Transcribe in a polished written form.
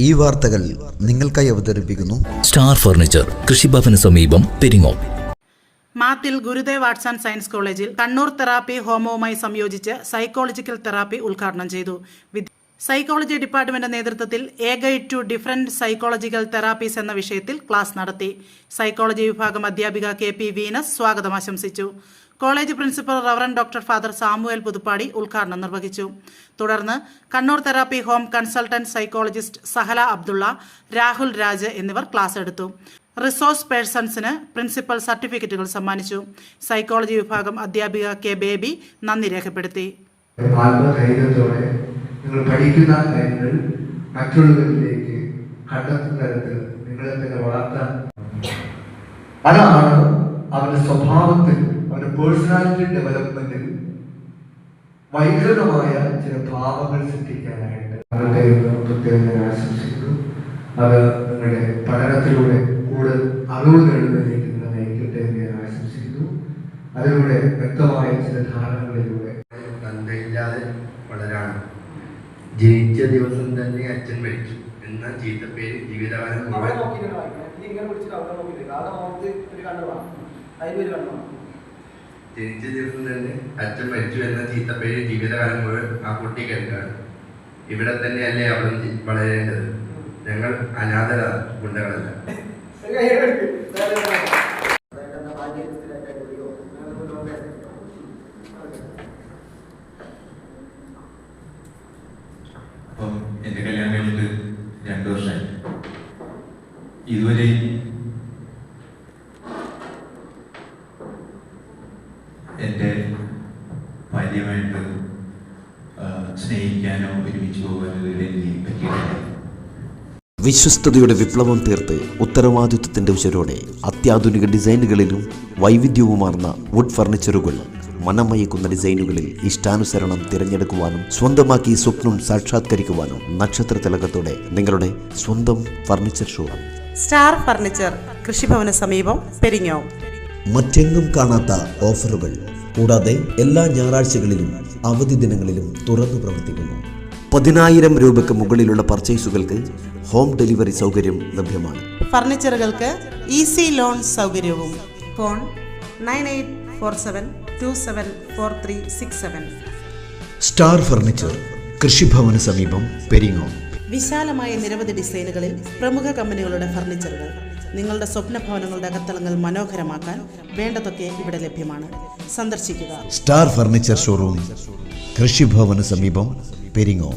ഈ വാർത്തകൾ നിങ്ങൾക്കായി അവതരിപ്പിക്കുന്നു സ്റ്റാർ ഫർണിച്ചർ, കൃഷിഭവന് സമീപം, Peringome. Mathil Gurudev arts and science കോളേജിൽ കണ്ണൂർ തെറാപ്പി ഹോമവുമായി സംയോജിച്ച് സൈക്കോളജിക്കൽ തെറാപ്പി ഉദ്ഘാടനം ചെയ്തു. സൈക്കോളജി ഡിപ്പാർട്ട്മെന്റ് നേതൃത്വത്തിൽ a guide to different psychological therapies എന്ന വിഷയത്തിൽ ക്ലാസ് നടത്തി. സൈക്കോളജി വിഭാഗം അധ്യാപിക KP വീനസ് സ്വാഗതം ആശംസിച്ചു. College principal reverend doctor father Samuel Puthuppadi ഉദ്ഘാടനം നിർവഹിച്ചു. തുടർന്ന് Kannur therapy home consultant psychologist Sahala Abdulla, Rahul Raj എന്നിവർ ക്ലാസ് എടുത്തു. റിസോഴ്സ് പേഴ്സൺസിന് പ്രിൻസിപ്പൽ സർട്ടിഫിക്കറ്റുകൾ സമ്മാനിച്ചു. സൈക്കോളജി വിഭാഗം അധ്യാപിക K ബേബി നന്ദി രേഖപ്പെടുത്തി. നിങ്ങൾ പഠിക്കുന്ന കാര്യങ്ങൾ മറ്റുള്ളവരിലേക്ക് കണ്ടെത്തുന്ന തരത്തിൽ നിങ്ങളെ തന്നെ വളർത്താൻ, അതാണ് അവന്റെ സ്വഭാവത്തിൽ, അവന്റെ പേഴ്സണാലിറ്റി ഡെവലപ്മെന്റിൽ വൈകൃതമായ ചില ഭാവങ്ങൾ സൃഷ്ടിക്കാനായിട്ട് അവരുടെ പ്രത്യേകം ഞാൻ ആശംസിക്കുന്നു. അത് നിങ്ങളുടെ പഠനത്തിലൂടെ കൂടുതൽ അറിവ് നേടുന്നതിലേക്ക് നിങ്ങൾ നയിക്കട്ടെ എന്ന് ഞാൻ ആശംസിക്കുന്നു. അതിലൂടെ വ്യക്തമായ ചില ധാരണകളിലൂടെ തന്തയില്ലാതെ വളരാണ്. ജനിച്ച ദിവസം തന്നെ അച്ഛൻ മരിച്ചു എന്ന ചീത്തപ്പേര് ജീവിതകാലം മുഴുവൻ. ജനിച്ച ദിവസം തന്നെ അച്ഛൻ മരിച്ചു എന്ന ചീത്തപ്പേര് ജീവിതകാലം മുഴുവൻ ആ കുട്ടി കേൾക്കാണ്. ഇവിടെ തന്നെയല്ലേ അവൾ വളരേണ്ടത്. ഞങ്ങൾ അനാഥര ഗുണ്ടകളല്ല. അപ്പം എൻ്റെ കല്യാണം കഴിഞ്ഞിട്ട് 2 വർഷമായി. ഇതുവരെ എൻ്റെ ഭാര്യയുമായിട്ട് സ്നേഹിക്കാനോ ഒരുമിച്ച് പോകാനോ ഇതുവരെ എനിക്ക് പറ്റിയിട്ടില്ല. വിശ്വസ്തയുടെ വിപ്ലവം തീർത്ത് ഉത്തരവാദിത്വത്തിൻ്റെ ഉശരോടെ അത്യാധുനിക ഡിസൈനുകളിലും വൈവിധ്യവുമാർന്ന വുഡ് ഫർണിച്ചറുകൾ, മനമയക്കുന്ന ഡിസൈനുകളിൽ ഇഷ്ടാനുസരണം തിരഞ്ഞെടുക്കുവാനും സ്വന്തമാക്കി സ്വപ്നം സാക്ഷാത്കരിക്കുവാനും നക്ഷത്ര തിലകത്തോടെ നിങ്ങളുടെ സ്വന്തം ഫർണിച്ചർ ഷോറൂം സ്റ്റാർ ഫർണിച്ചർ, കൃഷിഭവന് സമീപം, പെരിങ്ങോം. മറ്റെങ്ങും കാണാത്ത ഓഫറുകൾ കൂടാതെ എല്ലാ ഞായറാഴ്ചകളിലും അവധി ദിനങ്ങളിലും തുറന്നു പ്രവർത്തിക്കുന്നു. 10,000 രൂപയ്ക്ക് മുകളിലുള്ള പർച്ചേസുകൾക്ക് ഹോം ഡെലിവറി സൗകര്യം ലഭ്യമാണ്. ഫർണിച്ചറുകൾക്ക് ഈസി ലോൺ സൗകര്യവും. ഫോൺ 9847274367. സ്റ്റാർ ഫർണിച്ചർ, കൃഷിഭവന് സമീപം, പെരിങ്ങോം. വിശാലമായ നിരവധി ഡിസൈനുകളിൽ പ്രമുഖ കമ്പനികളുടെ ഫർണിച്ചറുകൾ. നിങ്ങളുടെ സ്വപ്ന ഭവനങ്ങളുടെ അകത്തളങ്ങൾ മനോഹരമാക്കാൻ വേണ്ടതൊക്കെ ഇവിടെ ലഭ്യമാണ്. സന്ദർശിക്കുക. സ്റ്റാർ ഫർണിച്ചർ ഷോറൂം, കൃഷിഭവന് സമീപം, പെരിങ്ങോം.